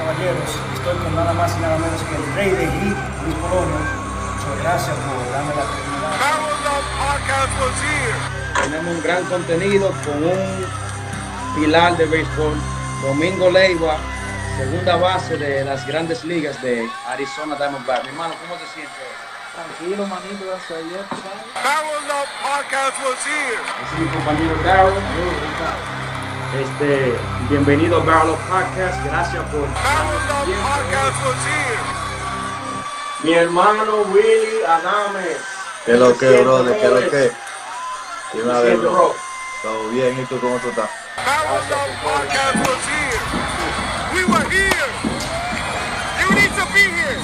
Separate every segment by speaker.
Speaker 1: caballeros, estoy con nada más y nada menos que el rey de hit, Luis Polonia. Muchas gracias por darme la oportunidad.
Speaker 2: BarrelUp podcast was here.
Speaker 3: Tenemos un gran contenido con un pilar de béisbol, Domingo Leiva, segunda base de las grandes ligas de Arizona Diamondbacks. Mi hermano, ¿cómo te sientes?
Speaker 1: Tranquilo, manito, gracias a Dios.
Speaker 2: BarrelUp podcast was here.
Speaker 3: Ese es mi compañero Darryl. Bienvenido a BarrelUp Podcast. Gracias por
Speaker 2: BarrelUp podcast was here.
Speaker 3: mi hermano Willy Adame.
Speaker 4: ¿Qué es lo que, brother? ¿Qué es lo que? Dime a ver,
Speaker 3: Bro.
Speaker 4: bro. Todo bien, ¿y tú cómo tú estás?
Speaker 2: BarrelUp podcast was here. We were here. You need to be here.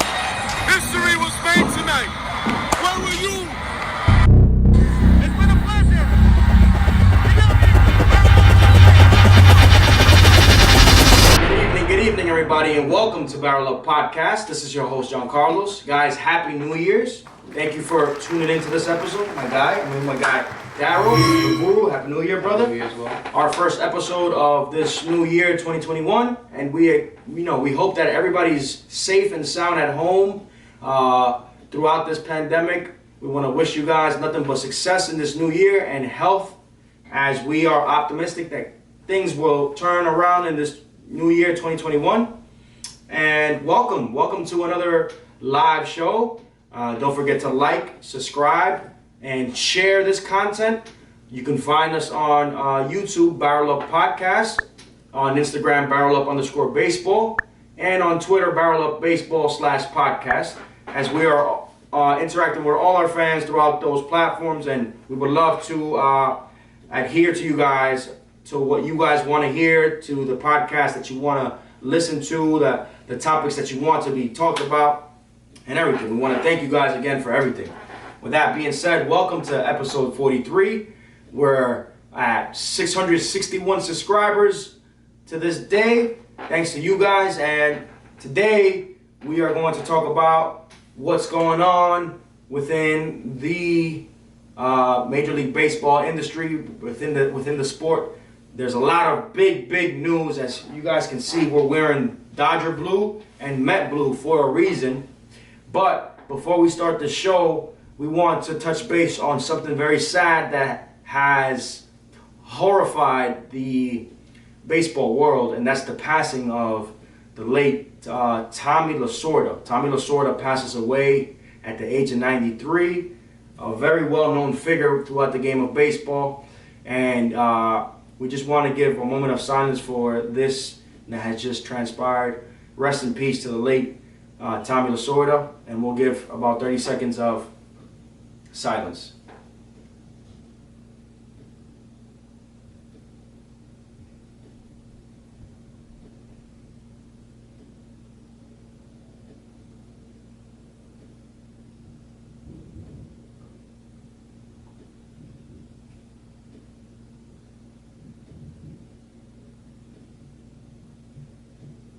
Speaker 2: History was made tonight. Where were you? It's been a pleasure.
Speaker 3: Good evening, everybody, and welcome to BarrelUp Podcast. This is your host, John Carlos. Guys, Happy New Year's. Thank you for tuning into this episode. My guy Darryl, the Guru. Happy New Year, brother.
Speaker 5: New Year as well.
Speaker 3: Our first episode of this new year, 2021, and we hope that everybody's safe and sound at home throughout this pandemic. We want to wish you guys nothing but success in this new year and health, as we are optimistic that things will turn around in this new year, 2021. And welcome to another live show. Don't forget to like, subscribe, and share this content. You can find us on YouTube, BarrelUp Podcast, on Instagram, BarrelUp_baseball, and on Twitter, BarrelUpBaseball/podcast, as we are interacting with all our fans throughout those platforms, and we would love to adhere to you guys, to what you guys want to hear, to the podcast that you want to listen to, the topics that you want to be talked about, and everything. We want to thank you guys again for everything. With that being said, welcome to episode 43. We're at 661 subscribers to this day, thanks to you guys. And today we are going to talk about what's going on within the Major League Baseball industry, within the sport. There's a lot of big news. As you guys can see, we're wearing Dodger blue and Met blue for a reason. But before we start the show, we want to touch base on something very sad that has horrified the baseball world, and that's the passing of the late Tommy Lasorda. Tommy Lasorda passes away at the age of 93, a very well-known figure throughout the game of baseball, and we just want to give a moment of silence for this that has just transpired. Rest in peace to the late Tommy Lasorda, and we'll give about 30 seconds of silence.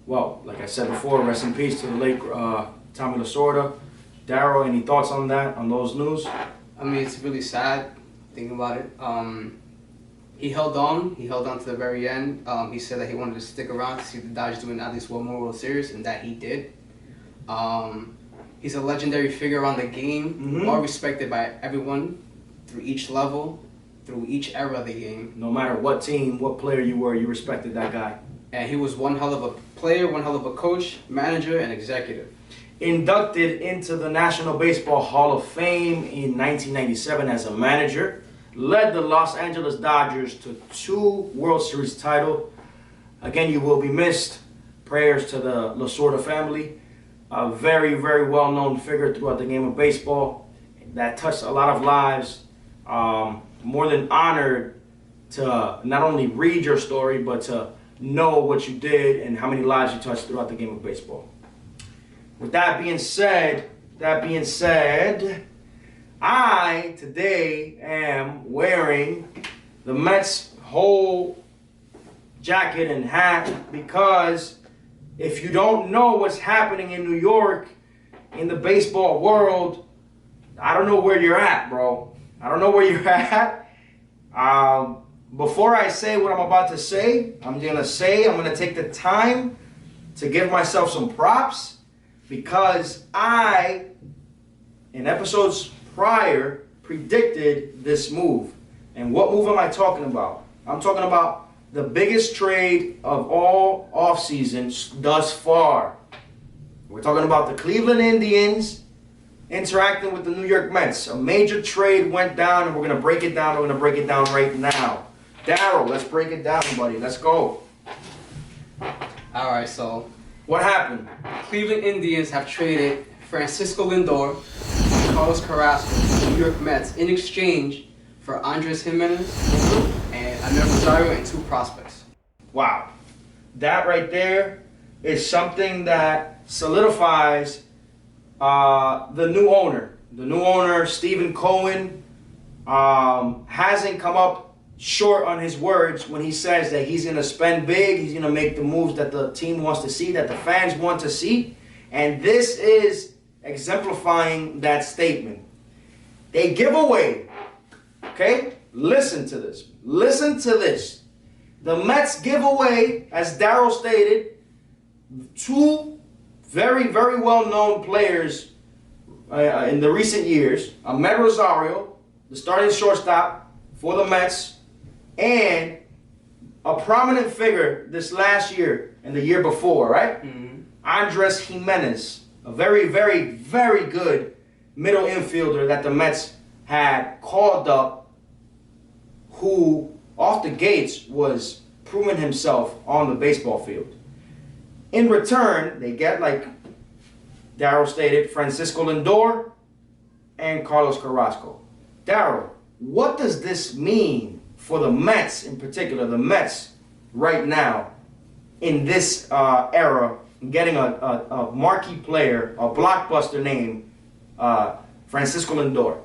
Speaker 3: Well, like I said before, rest in peace to the late Tommy Lasorda. Darryl, any thoughts on that, on those news?
Speaker 5: I mean, it's really sad thinking about it. He held on to the very end. He said that he wanted to stick around to see the Dodgers doing at least one more World Series, and that he did. He's a legendary figure around the game, well respected by everyone through each level, through each era of the game.
Speaker 3: No matter what team, what player you were, you respected that guy.
Speaker 5: And he was one hell of a player, one hell of a coach, manager, and executive.
Speaker 3: Inducted into the National Baseball Hall of Fame in 1997 as a manager, led the Los Angeles Dodgers to 2 World Series titles. Again, you will be missed. Prayers to the Lasorda family. A very well-known figure throughout the game of baseball that touched a lot of lives. More than honored to not only read your story, but to know what you did and how many lives you touched throughout the game of baseball. With that being said, I today am wearing the Mets whole jacket and hat because if you don't know what's happening in New York in the baseball world, I don't know where you're at, bro. I don't know where you're at. Before I say what I'm about to say, I'm going to take the time to give myself some props because I, in episodes prior, predicted this move. And what move am I talking about? I'm talking about the biggest trade of all off seasons thus far. We're talking about the Cleveland Indians interacting with the New York Mets. A major trade went down, and we're going to break it down. We're going to break it down right now. Daryl, let's break it down, buddy. Let's go.
Speaker 5: All right, so
Speaker 3: What happened?
Speaker 5: Cleveland Indians have traded Francisco Lindor and Carlos Carrasco to the New York Mets in exchange for Andres Jimenez and Amer Rosario and 2 prospects.
Speaker 3: Wow. That right there is something that solidifies the new owner. The new owner, Stephen Cohen, hasn't come up short on his words when he says that he's going to spend big, he's going to make the moves that the team wants to see, that the fans want to see. And this is exemplifying that statement. They give away, okay? Listen to this. Listen to this. The Mets give away, as Daryl stated, 2 very, very well-known players in the recent years. Amed Rosario, the starting shortstop for the Mets, and a prominent figure this last year and the year before, right? Mm-hmm. Andres Jimenez, a very, very, very good middle infielder that the Mets had called up, who off the gates was proving himself on the baseball field. In return, they get, like Daryl stated, Francisco Lindor and Carlos Carrasco. Daryl, what does this mean for the Mets in particular, the Mets right now in this era, getting a marquee player, a blockbuster name, Francisco Lindor?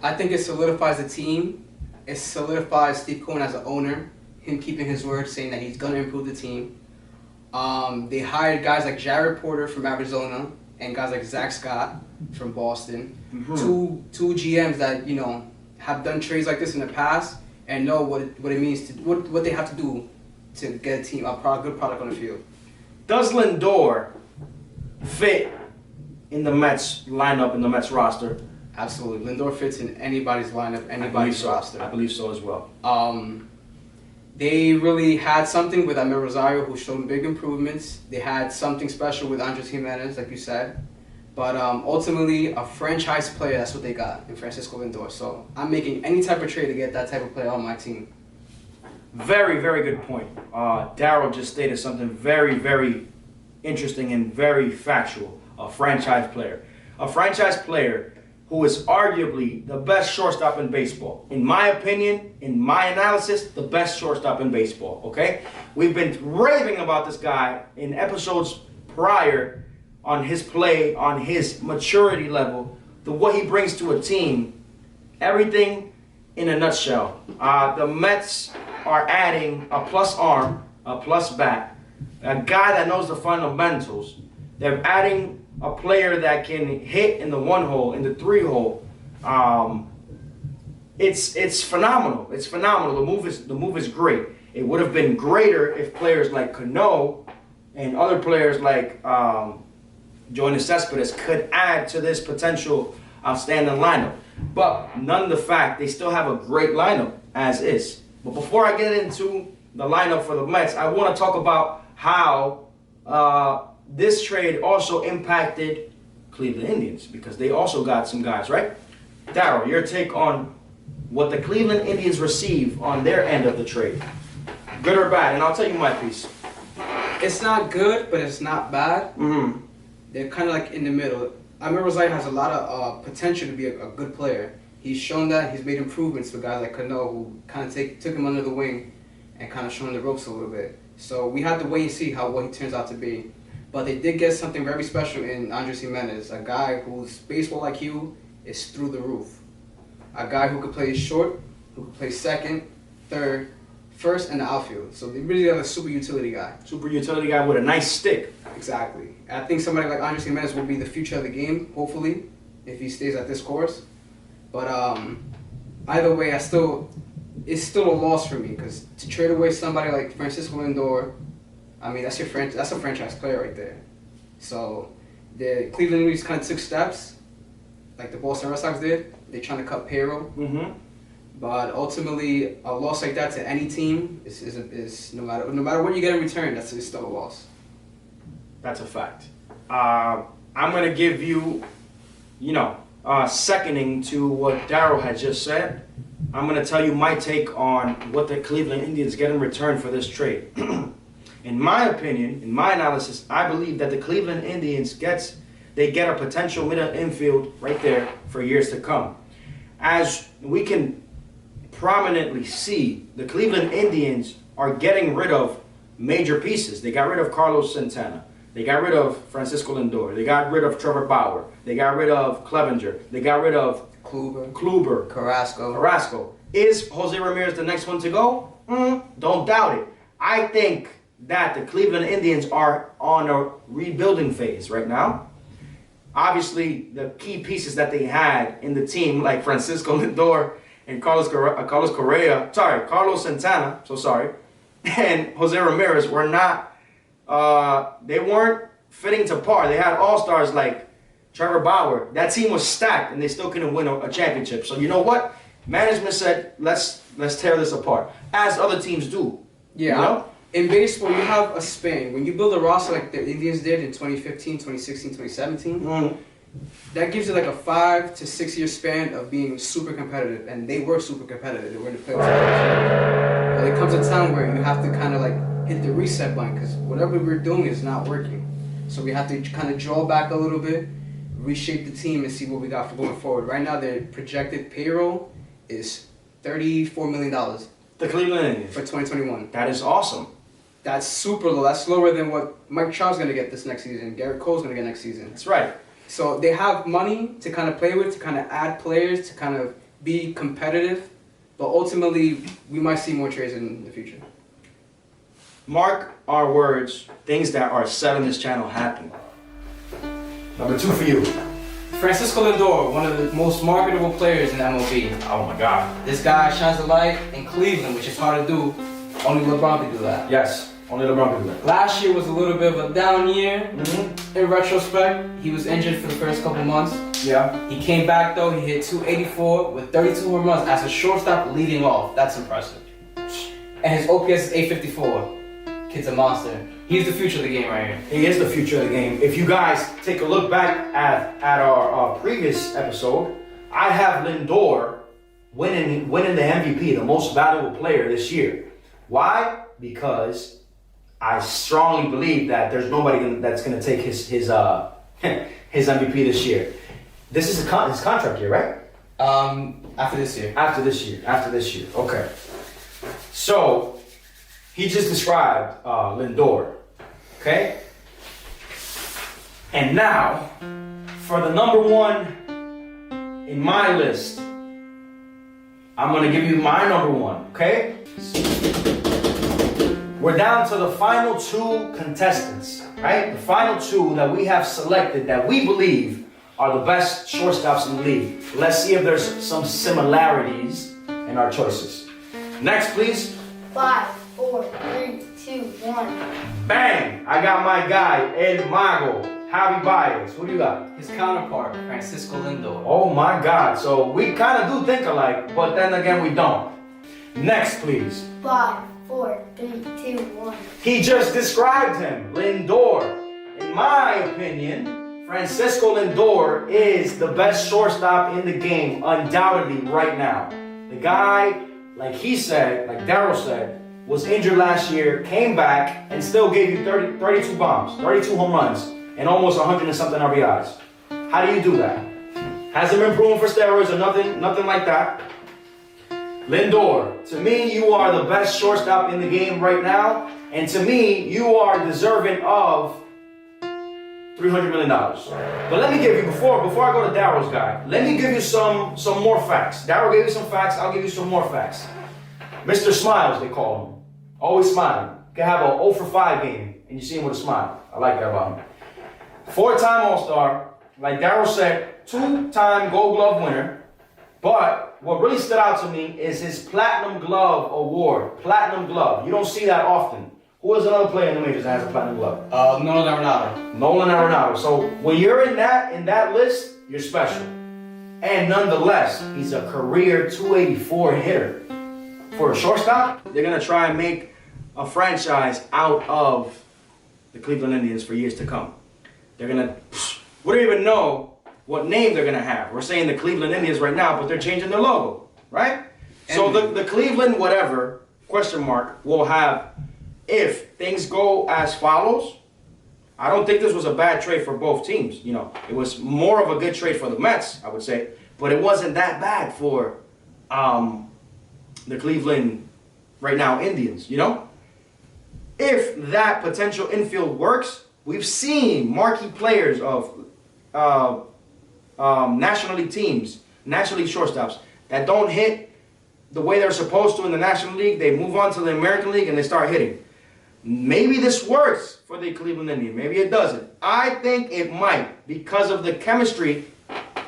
Speaker 5: I think it solidifies the team. It solidifies Steve Cohen as an owner, him keeping his word, saying that he's going to improve the team. They hired guys like Jared Porter from Arizona and guys like Zach Scott from Boston. Mm-hmm. Two GMs that, you know, have done trades like this in the past and know what it means to what they have to do to get a team good product on the field.
Speaker 3: Does Lindor fit in the Mets lineup, in the Mets roster?
Speaker 5: Absolutely. Lindor fits in anybody's lineup, anybody's roster.
Speaker 3: I believe so as well.
Speaker 5: They really had something with Amer Rosario, who showed big improvements. They had something special with Andres Jimenez, like you said. But ultimately, a franchise player, that's what they got in Francisco Lindor. So I'm making any type of trade to get that type of player on my team.
Speaker 3: Very, very good point. Daryl just stated something very, very interesting and very factual. A franchise player. A franchise player who is arguably the best shortstop in baseball. In my opinion, in my analysis, the best shortstop in baseball, okay? We've been raving about this guy in episodes prior on his play, on his maturity level, what he brings to a team, everything in a nutshell. The Mets are adding a plus arm, a plus bat, a guy that knows the fundamentals. They're adding a player that can hit in the 1 hole, in the 3 hole. It's phenomenal. It's phenomenal. The move is great. It would have been greater if players like Cano and other players like Johnny Cespedes could add to this potential outstanding lineup. But none the fact, they still have a great lineup as is. But before I get into the lineup for the Mets, I want to talk about how this trade also impacted Cleveland Indians, because they also got some guys, right? Daryl, your take on what the Cleveland Indians receive on their end of the trade. Good or bad? And I'll tell you my piece.
Speaker 5: It's not good, but it's not bad.
Speaker 3: Mm-hmm.
Speaker 5: They're kind of like in the middle. Amer Rosario has a lot of potential to be a good player. He's shown that. He's made improvements with guys like Cano, who kind of took him under the wing and kind of shown the ropes a little bit. So we have to wait and see what he turns out to be. But they did get something very special in Andres Jimenez, a guy whose baseball IQ is through the roof. A guy who could play short, who could play second, third, first, and the outfield. So they really have a super utility guy.
Speaker 3: Super utility guy with a nice stick.
Speaker 5: Exactly. I think somebody like Andres Jimenez will be the future of the game, hopefully, if he stays at this course. But either way, it's still a loss for me, because to trade away somebody like Francisco Lindor, I mean, that's a franchise player right there. So the Cleveland Indians kind of took steps, like the Boston Red Sox did. They're trying to cut payroll.
Speaker 3: Mm-hmm.
Speaker 5: But ultimately, a loss like that to any team is no matter what you get in return, it's still a loss.
Speaker 3: That's a fact. I'm going to give you, seconding to what Daryl had just said, I'm going to tell you my take on what the Cleveland Indians get in return for this trade. In my opinion, in my analysis, I believe that the Cleveland Indians get a potential middle infield right there for years to come. As we can prominently see, the Cleveland Indians are getting rid of major pieces. They got rid of Carlos Santana. They got rid of Francisco Lindor. They got rid of Trevor Bauer. They got rid of Clevenger. They got rid of Kluber. Carrasco. Is Jose Ramirez the next one to go? Don't doubt it. I think that the Cleveland Indians are on a rebuilding phase right now. Obviously, the key pieces that they had in the team, like Francisco Lindor and Carlos Santana, and Jose Ramirez were not, they weren't fitting to par. They had all-stars like Trevor Bauer. That team was stacked, and they still couldn't win a championship. So you know what? Management said, let's tear this apart, as other teams do.
Speaker 5: Yeah.
Speaker 3: You know?
Speaker 5: In baseball, you have a span. When you build a roster like the Indians did in 2015, 2016, 2017, that gives you like a 5 to 6 year span of being super competitive. And they were super competitive. They were in the playoffs. But it comes a time where you have to kind of like hit the reset button because whatever we're doing is not working. So we have to kind of draw back a little bit, reshape the team, and see what we got for going forward. Right now, their projected payroll is $34 million.
Speaker 3: The Cleveland Indians.
Speaker 5: For 2021.
Speaker 3: That is awesome.
Speaker 5: That's super low. That's lower than what Mike Trout's going to get this next season. Gerrit Cole's going to get next season.
Speaker 3: That's right.
Speaker 5: So they have money to kind of play with, to kind of add players, to kind of be competitive. But ultimately, we might see more trades in the future.
Speaker 3: Mark our words, things that are said on this channel happen. Number 2 for you.
Speaker 5: Francisco Lindor, one of the most marketable players in MLB.
Speaker 3: Oh my God.
Speaker 5: This guy shines a light in Cleveland, which is hard to do. Only LeBron can do that.
Speaker 3: Yes, only LeBron can do that.
Speaker 5: Last year was a little bit of a down year.
Speaker 3: Mm-hmm.
Speaker 5: In retrospect, he was injured for the first couple months.
Speaker 3: Yeah.
Speaker 5: He came back though, he hit .284 with 32 home runs as a shortstop leading off. That's impressive. And his OPS is .854. Kid's a monster. He's the future of the game right here.
Speaker 3: He is the future of the game. If you guys take a look back at our previous episode, I have Lindor winning the MVP, the most valuable player this year. Why? Because I strongly believe that there's nobody that's going to take his MVP this year. This is his contract year, right?
Speaker 5: After this year.
Speaker 3: After this year. Okay. So he just described Lindor. Okay. And now for the number 1 in my list, I'm going to give you my number 1. Okay. We're down to the final 2 contestants, right? The final 2 that we have selected that we believe are the best shortstops in the league. Let's see if there's some similarities in our choices. Next, please.
Speaker 6: 5, 4, 3, 2, 1.
Speaker 3: Bang! I got my guy, El Mago, Javi Baez. Who do you got?
Speaker 5: His counterpart, Francisco Lindor.
Speaker 3: Oh my God. So we kind of do think alike, but then again, we don't. Next, please.
Speaker 6: 5, 4, 3, 2, 1.
Speaker 3: He just described him, Lindor. In my opinion, Francisco Lindor is the best shortstop in the game, undoubtedly, right now. The guy, like he said, like Daryl said, was injured last year, came back, and still gave you 32 bombs, 32 home runs, and almost 100 and something RBIs. How do you do that? Hasn't been proven for steroids or nothing like that. Lindor, to me, you are the best shortstop in the game right now, and to me, you are deserving of $300 million. But let me give you, before I go to Daryl's guy, let me give you some more facts. Daryl gave you some facts, I'll give you some more facts. Mr. Smiles, they call him. Always smiling. Can have a 0 for 5 game, and you see him with a smile. I like that about him. 4-time All-Star, like Daryl said, 2-time Gold Glove winner. But what really stood out to me is his Platinum Glove award. Platinum Glove. You don't see that often. Who is another player in the majors that has a platinum glove?
Speaker 5: Nolan Arenado.
Speaker 3: Nolan Arenado. So when you're in that list, you're special. And nonetheless, he's a career 284 hitter. For a shortstop, they're gonna try and make a franchise out of the Cleveland Indians for years to come. They're gonna, we don't even know what name they're gonna have. We're saying the Cleveland Indians right now, but they're changing their logo, right? So the Cleveland whatever, question mark, will have, if things go as follows, I don't think this was a bad trade for both teams. You know, it was more of a good trade for the Mets, I would say, but it wasn't that bad for the Cleveland right now Indians, you know? If that potential infield works, we've seen marquee players of National League teams, National League shortstops, that don't hit the way they're supposed to in the National League. They move on to the American League and they start hitting. Maybe this works for the Cleveland Indians. Maybe it doesn't. I think it might because of the chemistry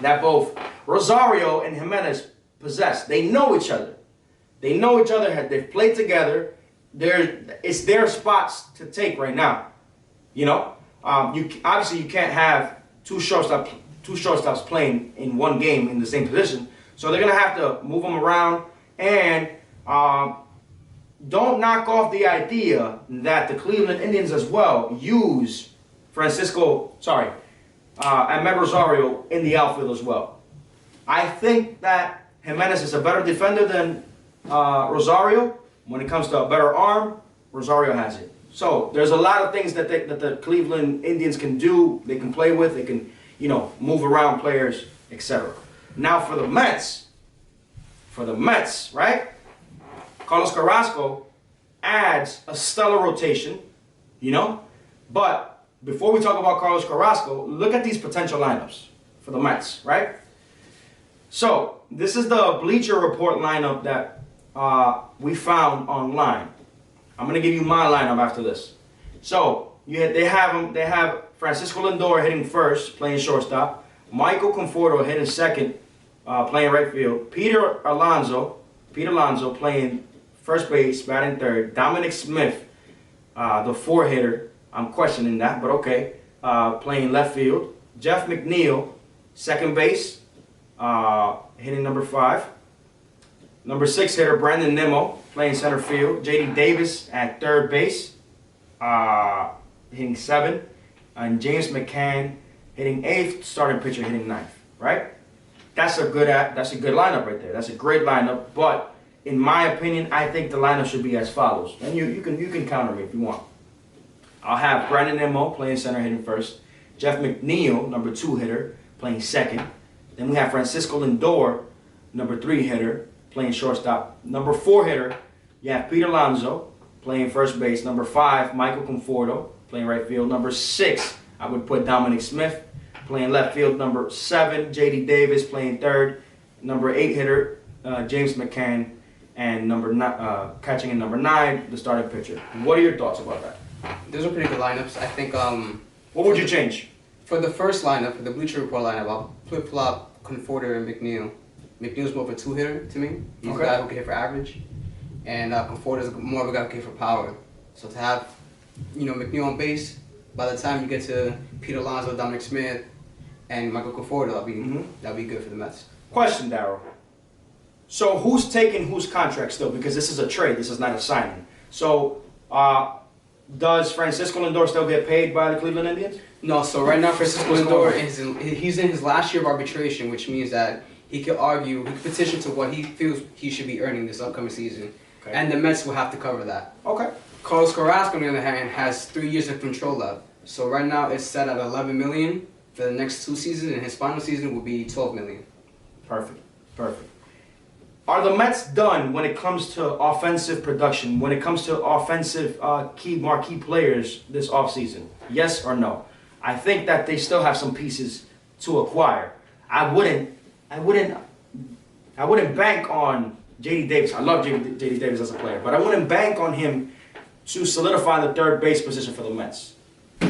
Speaker 3: that both Rosario and Jimenez possess. They know each other. They know each other. They've played together. It's their spots to take right now. You know, obviously you can't have two shortstops playing in one game in the same position. So they're gonna have to move them around and. Don't knock off the idea that the Cleveland Indians as well use Ahmed Rosario in the outfield as well. I think that Jimenez is a better defender than Rosario. When it comes to a better arm, Rosario has it. So there's a lot of things that the Cleveland Indians can do. They can play with. They can, you know, move around players, etc. Now for the Mets, right? Carlos Carrasco adds a stellar rotation, you know? But before we talk about Carlos Carrasco, look at these potential lineups for the Mets, right? So this is the Bleacher Report lineup that we found online. I'm gonna give you my lineup after this. So they have Francisco Lindor hitting first, playing shortstop. Michael Conforto hitting second, playing right field. Peter Alonso playing first base, batting third. Dominic Smith, the 4-hitter. I'm questioning that, but okay. Playing left field. Jeff McNeil, second base, hitting number 5. Number 6 hitter, Brandon Nimmo, playing center field. J.D. Davis at third base, hitting 7. And James McCann hitting 8th, starting pitcher hitting 9th, right? That's a good lineup right there. That's a great lineup, but in my opinion, I think the lineup should be as follows. And you can counter me if you want. I'll have Brandon Nimmo playing center, hitting first. Jeff McNeil, number 2 hitter, playing second. Then we have Francisco Lindor, number 3 hitter, playing shortstop. Number 4 hitter, you have Peter Alonso, playing first base. Number 5, Michael Conforto, playing right field. Number 6, I would put Dominic Smith, playing left field. Number 7, J.D. Davis, playing third. Number 8 hitter, James McCann. And catching in number 9, the starting pitcher. What are your thoughts about that?
Speaker 5: Those are pretty good lineups. I think.
Speaker 3: What would you change?
Speaker 5: For the first lineup, for the Bleacher Report lineup, I'll flip-flop Conforto and McNeil. McNeil's more of a 2-hitter to me. He's a guy who can hit for average, and Conforto's more of a guy who can hit for power. So to have, McNeil on base, by the time you get to Peter Alonso, Dominic Smith, and Michael Conforto, that'll be good for the Mets.
Speaker 3: Question, Darryl. So who's taking whose contract still? Because this is a trade. This is not a signing. So does Francisco Lindor still get paid by the Cleveland Indians?
Speaker 5: No. So right now, Francisco Lindor he's in his last year of arbitration, which means that he could petition to what he feels he should be earning this upcoming season, and the Mets will have to cover that. Okay. Carlos Carrasco, on the other hand, has 3 years of control left. So right now it's set at $11 million for the next 2 seasons, and his final season will be $12 million.
Speaker 3: Perfect. Are the Mets done when it comes to offensive production, when it comes to offensive marquee players this offseason? Yes or no? I think that they still have some pieces to acquire. I wouldn't bank on J.D. Davis. I love J.D. Davis as a player, but I wouldn't bank on him to solidify the third base position for the Mets.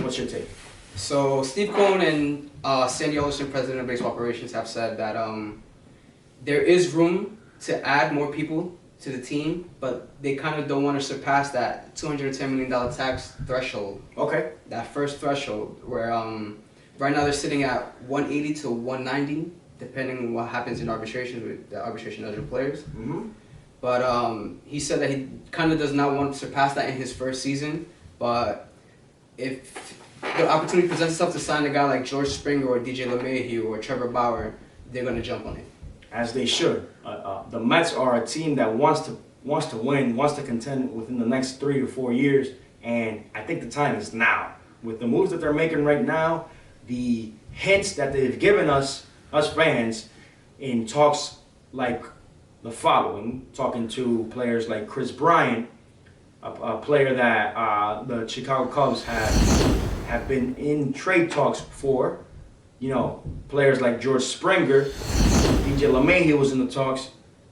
Speaker 3: What's your take?
Speaker 5: So Steve Cohen and Sandy Alderson, president of baseball operations, have said that there is room to add more people to the team, but they kind of don't want to surpass that $210 million tax threshold.
Speaker 3: Okay.
Speaker 5: That first threshold, where right now they're sitting at 180 to 190, depending on what happens in arbitration with the arbitration of the players.
Speaker 3: Mm-hmm.
Speaker 5: But he said that he kind of does not want to surpass that in his first season. But if the opportunity presents itself to sign a guy like George Springer or DJ LeMahieu or Trevor Bauer, they're going to jump on it.
Speaker 3: As they should. The Mets are a team that wants to win, wants to contend within the next 3 to 4 years, and I think the time is now. With the moves that they're making right now, the hints that they've given us fans, in talks like the following, talking to players like Chris Bryant, a player that the Chicago Cubs have been in trade talks for. You know, players like George Springer, DJ LeMahieu was in the talks.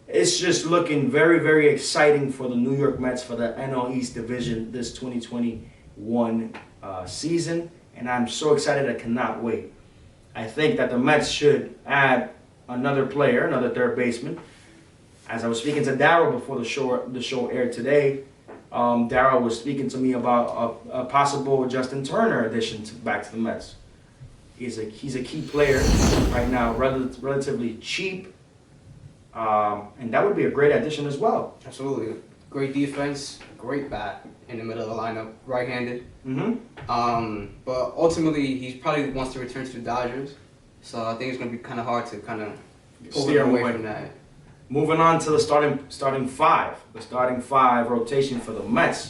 Speaker 3: It's just looking very, very exciting for the New York Mets for the NL East Division this 2021 season, and I'm so excited I cannot wait. I think that the Mets should add another player, another third baseman. As I was speaking to Darryl before the show aired today, Darryl was speaking to me about a possible Justin Turner addition back to the Mets. He's a key player right now, relatively cheap, and that would be a great addition as well.
Speaker 5: Absolutely. Great defense, great bat in the middle of the lineup, right-handed.
Speaker 3: Mm-hmm.
Speaker 5: But ultimately, he probably wants to return to the Dodgers, so I think it's going to be kind of hard to kind of pull him away from that.
Speaker 3: Moving on to the starting five. The starting five rotation for the Mets.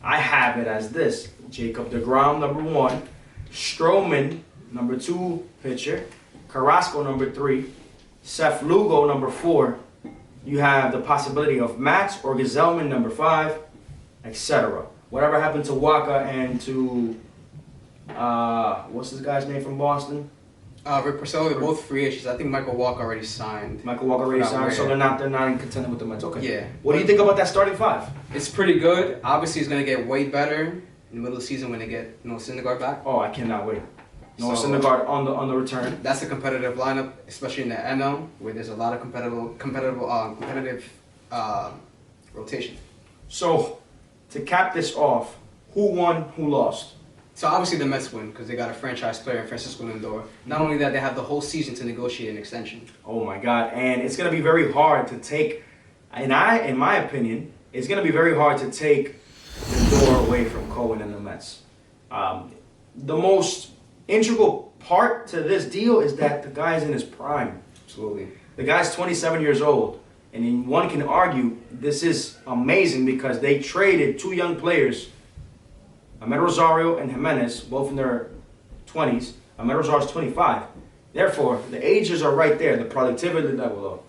Speaker 3: I have it as this: Jacob deGrom, number 1, Stroman, number 2 pitcher, Carrasco, number 3, Seth Lugo, number 4. You have the possibility of Max or Gesellman, number 5, etc. Whatever happened to Waka and to what's this guy's name from Boston?
Speaker 5: Rick Porcello, they're both free agents. I think Michael Walker already signed.
Speaker 3: Michael Walker already signed, so they're not in contending with the Mets. Okay.
Speaker 5: Yeah.
Speaker 3: What do you think about that starting five?
Speaker 5: It's pretty good. Obviously, it's going to get way better in the middle of the season when they get Noah Syndergaard back.
Speaker 3: Oh, I cannot wait. Noah
Speaker 5: So-
Speaker 3: Syndergaard on the return.
Speaker 5: That's a competitive lineup, especially in the NL, where there's a lot of competitive rotation.
Speaker 3: So, to cap this off, who won, who lost?
Speaker 5: So obviously the Mets win because they got a franchise player in Francisco Lindor. Not only that, they have the whole season to negotiate an extension.
Speaker 3: Oh my God! And it's gonna be very hard to take. In my opinion, it's gonna be very hard to take Lindor away from Cohen and the Mets. The most integral part to this deal is that the guy's in his prime.
Speaker 5: Absolutely.
Speaker 3: The guy's 27 years old, and one can argue this is amazing because they traded 2 young players. Ahmed Rosario and Jimenez, both in their 20s. Ahmed Rosario's 25. Therefore, the ages are right there. The productivity level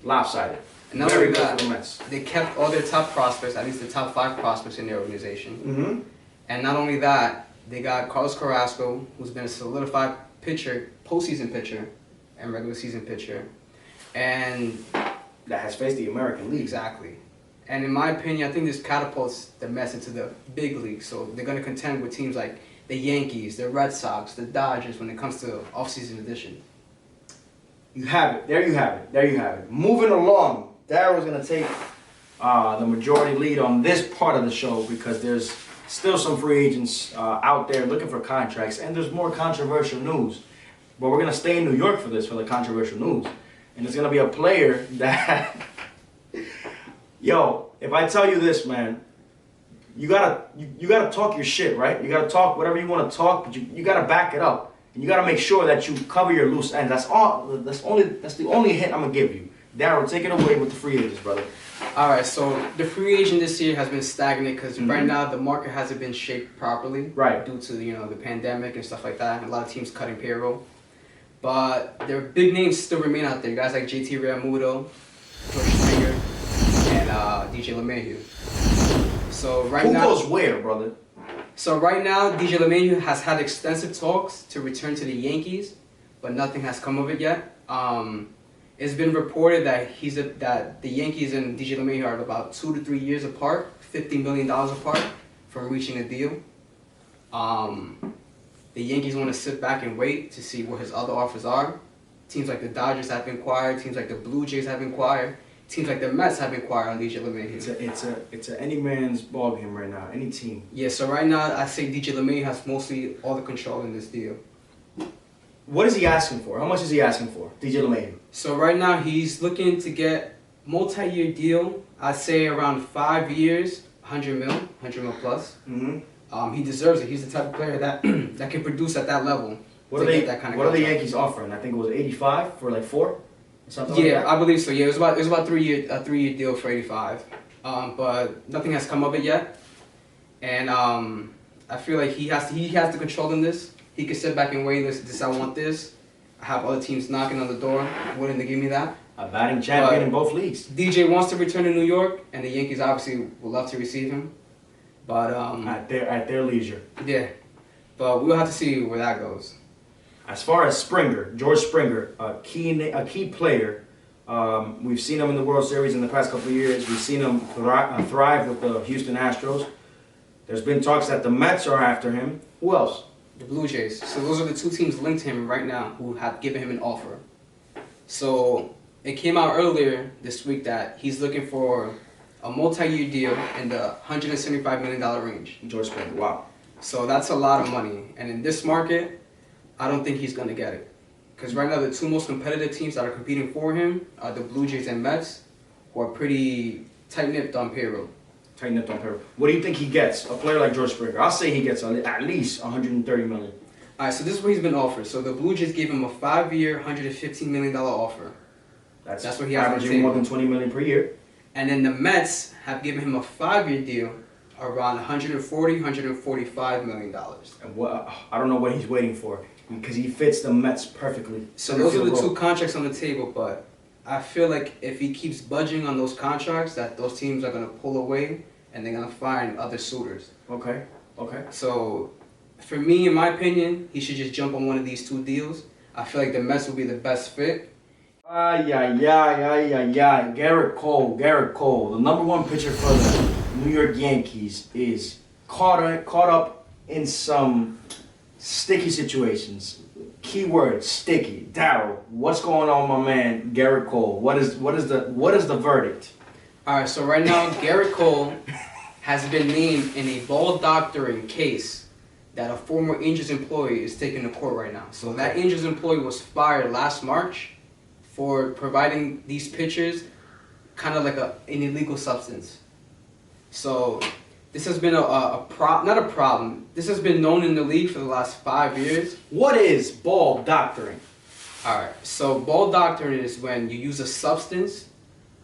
Speaker 3: lopsided.
Speaker 5: And not
Speaker 3: Very
Speaker 5: only
Speaker 3: good
Speaker 5: that,
Speaker 3: for the Mets.
Speaker 5: they kept all their top prospects, at least the top 5 prospects in their organization.
Speaker 3: Mm-hmm.
Speaker 5: And not only that, they got Carlos Carrasco, who's been a solidified pitcher, postseason pitcher, and regular season pitcher. And
Speaker 3: That has faced the American League.
Speaker 5: exactly. And in my opinion, I think this catapults the Mets into the big league. So they're going to contend with teams like the Yankees, the Red Sox, the Dodgers when it comes to offseason edition.
Speaker 3: You have it. There you have it. There you have it. Moving along, Darryl's going to take the majority lead on this part of the show because there's still some free agents out there looking for contracts, and there's more controversial news. But we're going to stay in New York for the controversial news. And it's going to be a player that... Yo, if I tell you this, man, you gotta talk your shit, right? You gotta talk whatever you want to talk, but you gotta back it up, and you gotta make sure that you cover your loose ends. That's the only hint I'm gonna give you. Darryl, take it away with the free agents, brother.
Speaker 5: All right, so the free agent this year has been stagnant because right now the market hasn't been shaped properly,
Speaker 3: Right.
Speaker 5: due to the pandemic and stuff like that. And a lot of teams cutting payroll, but their big names still remain out there. Guys like JT Realmuto, George Springer, and DJ LeMahieu. So right
Speaker 3: Who
Speaker 5: now,
Speaker 3: goes where, brother?
Speaker 5: So right now, DJ LeMahieu has had extensive talks to return to the Yankees, but nothing has come of it yet. It's been reported that that the Yankees and DJ LeMahieu are about 2 to 3 years apart, $50 million apart from reaching a deal. The Yankees want to sit back and wait to see what his other offers are. Teams like the Dodgers have inquired, teams like the Blue Jays have inquired, teams like the Mets have inquired on DJ LeMahieu.
Speaker 3: It's a any man's ball game right now. Any team.
Speaker 5: Yeah, so right now I say DJ LeMahieu has mostly all the control in this deal.
Speaker 3: What is he asking for? How much is he asking for, DJ LeMahieu?
Speaker 5: So right now he's looking to get multi-year deal. I'd say around 5 years, 100 mil plus.
Speaker 3: Mm-hmm.
Speaker 5: He deserves it. He's the type of player that that can produce at that level.
Speaker 3: What are the Yankees offering? I think it was 85 for like 4, something like that.
Speaker 5: I believe so. Yeah, it was about 3 year a 3 year deal for 85. But nothing has come of it yet, and I feel like he has to control in this. He can sit back and wait. This I want this. I have other teams knocking on the door, willing to give me that.
Speaker 3: A batting champion in both leagues.
Speaker 5: DJ wants to return to New York, and the Yankees obviously would love to receive him. But
Speaker 3: at their leisure.
Speaker 5: Yeah, but we'll have to see where that goes.
Speaker 3: As far as Springer, George Springer, a key player. We've seen him in the World Series in the past couple of years. We've seen him thrive with the Houston Astros. There's been talks that the Mets are after him. Who else?
Speaker 5: The Blue Jays. So those are the 2 teams linked to him right now who have given him an offer. So it came out earlier this week that he's looking for a multi-year deal in the $175 million range.
Speaker 3: George Springer, wow.
Speaker 5: So that's a lot of money. And in this market, I don't think he's going to get it. Because right now the 2 most competitive teams that are competing for him are the Blue Jays and Mets, who are pretty tight-knit on payroll.
Speaker 3: Tighten up on payroll. What do you think he gets? A player like George Springer. I'll say he gets at least $130 million.
Speaker 5: All right, so this is what he's been offered. So the Blue Jays gave him a 5-year, $115 million offer.
Speaker 3: That's
Speaker 5: what he has on the
Speaker 3: averaging more
Speaker 5: table.
Speaker 3: than $20 million per year.
Speaker 5: And then the Mets have given him a 5-year deal around $145 million.
Speaker 3: And what, I don't know what he's waiting for because he fits the Mets perfectly.
Speaker 5: So those are the 2 contracts on the table, but I feel like if he keeps budging on those contracts, that those teams are going to pull away and they're going to find other suitors.
Speaker 3: Okay.
Speaker 5: So for me, in my opinion, he should just jump on one of these 2 deals. I feel like the Mets will be the best fit.
Speaker 3: Gerrit Cole. The number 1 pitcher for the New York Yankees is caught up in some sticky situations. Keyword sticky. Darryl, what's going on, my man, Gerrit Cole? What is the verdict?
Speaker 5: All right, so right now, Gerrit Cole has been named in a ball doctoring case that a former Angels employee is taking to court right now. So that Angels employee was fired last March for providing these pitchers kind of like an illegal substance. So this has been not a problem. This has been known in the league for the last 5 years.
Speaker 3: What is ball doctoring?
Speaker 5: All right, so ball doctoring is when you use a substance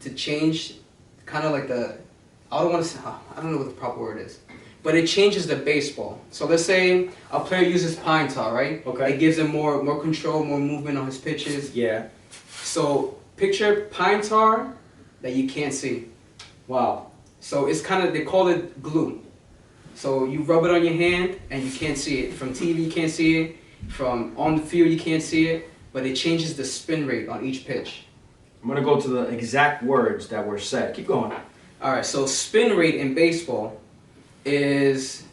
Speaker 5: to change kind of like I don't know what the proper word is, but it changes the baseball. So let's say a player uses pine tar, right?
Speaker 3: Okay.
Speaker 5: It gives him more control, more movement on his pitches.
Speaker 3: Yeah.
Speaker 5: So picture pine tar that you can't see.
Speaker 3: Wow.
Speaker 5: So it's kind of, they call it glue. So you rub it on your hand and you can't see it. From TV you can't see it. From on the field you can't see it. But it changes the spin rate on each pitch.
Speaker 3: I'm going to go to the exact words that were said. Keep going.
Speaker 5: All right, so spin rate in baseball is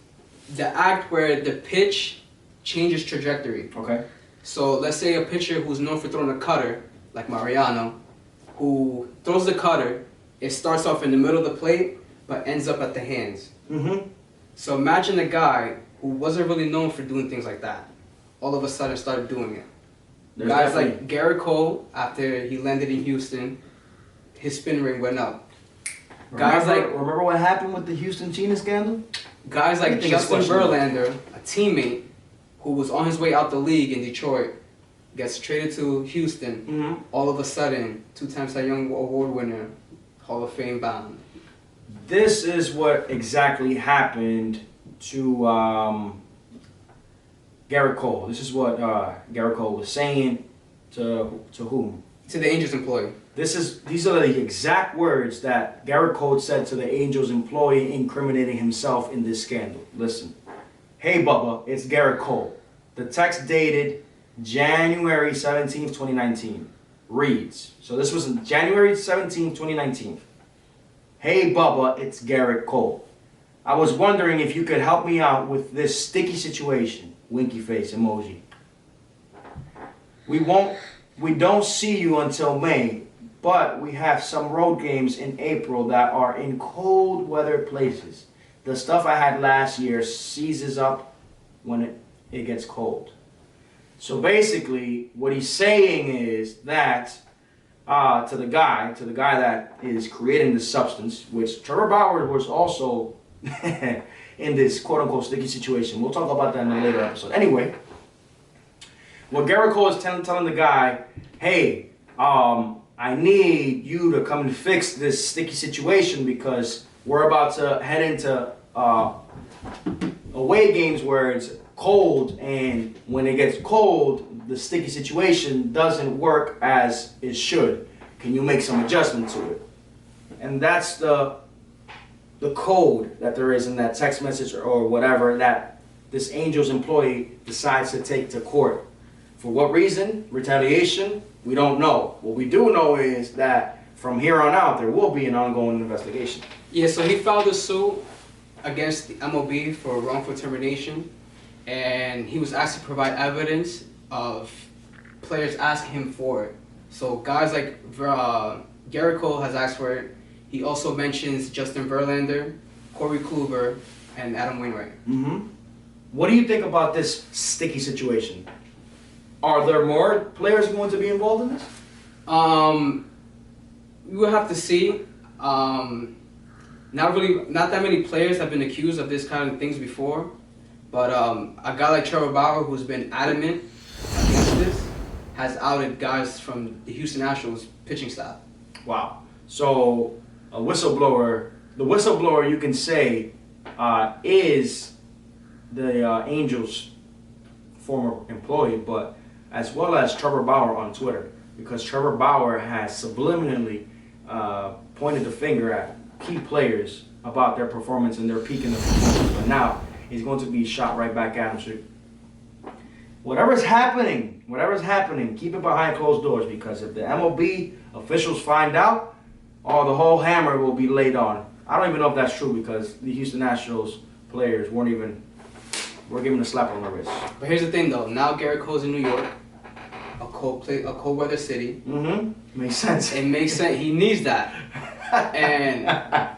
Speaker 5: the act where the pitch changes trajectory.
Speaker 3: Okay.
Speaker 5: So let's say a pitcher who's known for throwing a cutter, like Mariano, who throws the cutter, it starts off in the middle of the plate, but ends up at the hands.
Speaker 3: Mm-hmm.
Speaker 5: So imagine a guy who wasn't really known for doing things like that, all of a sudden started doing it. Guys like Gerrit Cole, after he landed in Houston, his spin rate went up.
Speaker 3: Remember what happened with the Houston China scandal?
Speaker 5: Guys like Justin Verlander, a teammate who was on his way out the league in Detroit, gets traded to Houston.
Speaker 3: Mm-hmm.
Speaker 5: All of a sudden, 2-time Cy Young Award winner, Hall of Fame bound.
Speaker 3: This is what exactly happened to Gerrit Cole. This is what Gerrit Cole was saying to whom?
Speaker 5: To the Angels employee.
Speaker 3: These are the exact words that Gerrit Cole said to the Angels employee incriminating himself in this scandal. Listen. Hey Bubba, it's Gerrit Cole. The text dated January 17th, 2019 reads. So this was January 17th, 2019. Hey Bubba, it's Gerrit Cole. I was wondering if you could help me out with this sticky situation. Winky face emoji. We don't see you until May. but we have some road games in April that are in cold weather places. The stuff I had last year seizes up when it gets cold. So basically, what he's saying is that to the guy that is creating this substance, which Trevor Bauer was also in this quote-unquote sticky situation. We'll talk about that in a later episode. Anyway, what Gerrit Cole is telling the guy, hey, I need you to come and fix this sticky situation because we're about to head into away games where it's cold, and when it gets cold, the sticky situation doesn't work as it should. Can you make some adjustment to it? And that's the code that there is in that text message or whatever that this Angels employee decides to take to court. For what reason? Retaliation? We don't know. What we do know is that from here on out, there will be an ongoing investigation.
Speaker 5: Yeah, so he filed a suit against the MLB for wrongful termination, and he was asked to provide evidence of players asking him for it. So guys like Gerrit Cole has asked for it. He also mentions Justin Verlander, Corey Kluber, and Adam Wainwright.
Speaker 3: Mm-hmm. What do you think about this sticky situation? Are there more players going to be involved in this?
Speaker 5: We will have to see. Not that many players have been accused of this kind of things before, but a guy like Trevor Bauer, who's been adamant against this, has outed guys from the Houston Astros pitching staff.
Speaker 3: Wow. So the whistleblower you can say is the Angels' former employee, but as well as Trevor Bauer on Twitter, because Trevor Bauer has subliminally pointed the finger at key players about their performance and their peak in the performance, but now he's going to be shot right back at him. So whatever's happening, keep it behind closed doors, because if the MLB officials find out, the whole hammer will be laid on. I don't even know if that's true, because the Houston Astros players were given a slap on the wrist.
Speaker 5: But here's the thing, though. Now Gerrit Cole's in New York, a cold weather city.
Speaker 3: Mm-hmm. Makes sense.
Speaker 5: It makes sense. He needs that. And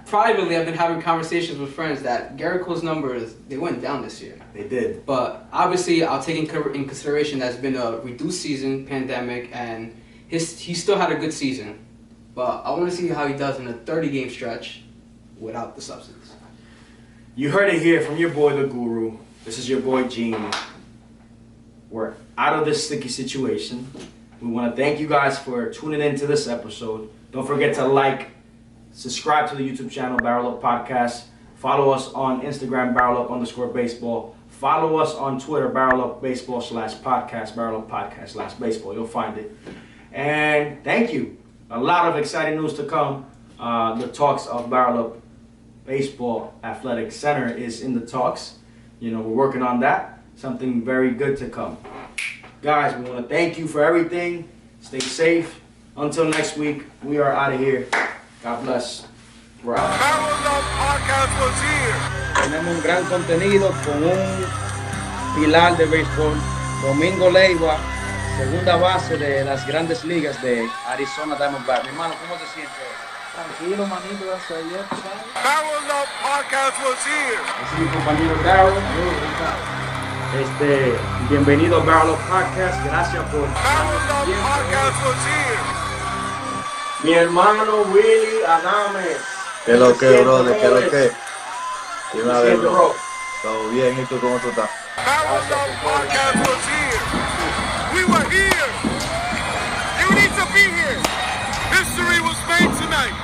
Speaker 5: privately, I've been having conversations with friends that Gerrit Cole's numbers, they went down this year.
Speaker 3: They did.
Speaker 5: But obviously, I'll take in consideration that it's been a reduced season, pandemic, and he still had a good season. But I want to see how he does in a 30-game stretch without the substance.
Speaker 3: You heard it here from your boy, the Guru. This is your boy, Gene. We're out of this sticky situation. We want to thank you guys for tuning into this episode. Don't forget to like, subscribe to the YouTube channel, BarrelUp Podcast. Follow us on Instagram, BarrelUp_baseball. Follow us on Twitter, BarrelUp_baseball/podcast, BarrelUp Podcast/baseball. You'll find it. And thank you. A lot of exciting news to come. The talks of BarrelUp Baseball Athletic Center is in the talks. We're working on that. Something very good to come. Guys, we want to thank you for everything. Stay safe. Until next week, we are out of here. God bless. We're out.
Speaker 2: BarrelUp Podcast was here.
Speaker 1: Tenemos un gran contenido con un pilar de béisbol, Domingo Leiva, segunda base de las grandes ligas de Arizona Diamondbacks. Mi hermano, ¿cómo te sientes? Tranquilo, manito, gracias a Dios, ¿sabes?
Speaker 2: BarrelUp Podcast was here.
Speaker 3: Ese es mi compañero Darryl. Bienvenido a BarrelUp Podcast. Gracias por...
Speaker 2: BarrelUp Podcast was here.
Speaker 3: Mi hermano Willy Adames.
Speaker 4: ¿Qué lo que, brother? ¿Qué lo que? Dime a ver,
Speaker 3: Siempre,
Speaker 4: bro. Todo bien, ¿y tú cómo tú estás?
Speaker 2: BarrelUp Podcast was here. We were here. You need to be here. History was made tonight.